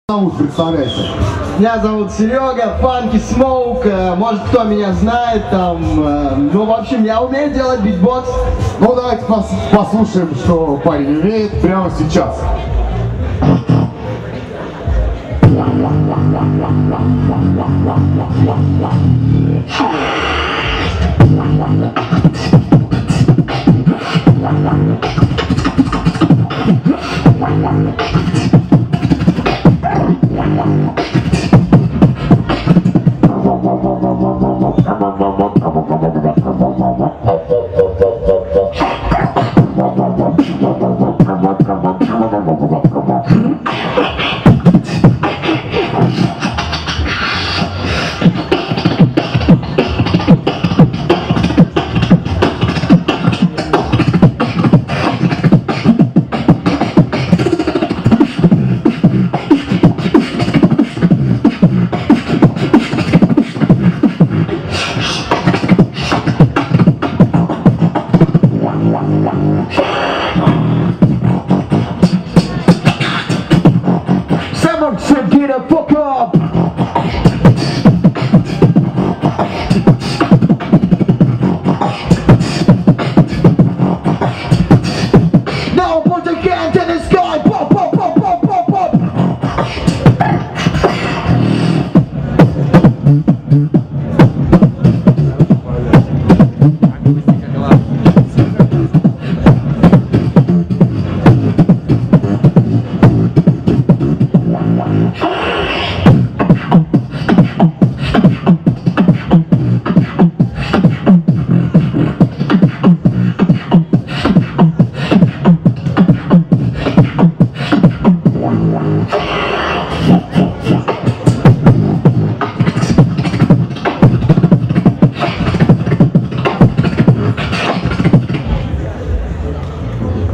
зовут, представляйся. Меня зовут Серега, Funky Smoke, может кто меня знает там, ну в общем я умею делать битбокс. Ну давайте послушаем, что парень умеет прямо сейчас. Someone said get the fuck up! Now put the hand in the sky! Pop, pop, pop, pop, pop, pop!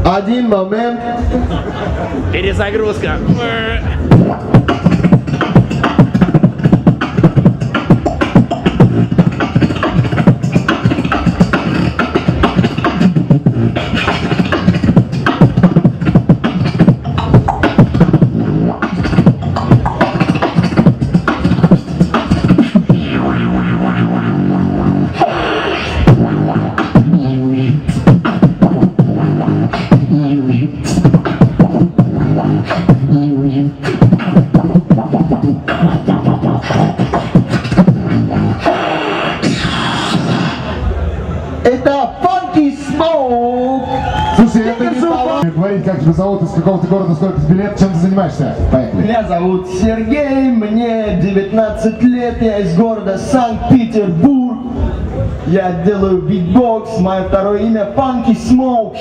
Один момент. Перезагрузка. Это Funky Smoke! Слушай, это не талант. Говорить, как тебя зовут, из какого ты города, сколько тебе лет, чем ты занимаешься? Поехали. Меня зовут Сергей, мне 19 лет, я из города Санкт-Петербург. Я делаю битбокс, мое второе имя Funky Smoke.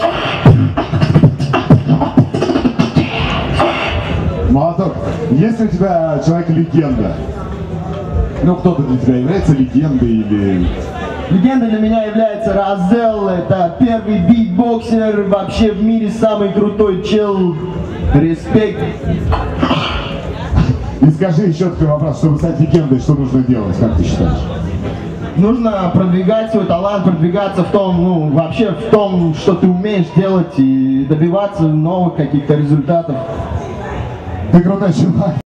Молоток, есть ли у тебя человек-легенда? Ну, кто-то для тебя является легендой или... Легендой для меня является Розел, это первый битбоксер вообще в мире, самый крутой чел. Респект. И скажи еще такой вопрос, чтобы стать легендой, что нужно делать, как ты считаешь? Нужно продвигать свой талант, продвигаться в том, ну, вообще в том, что ты умеешь делать и добиваться новых каких-то результатов. Ты крутой чувак.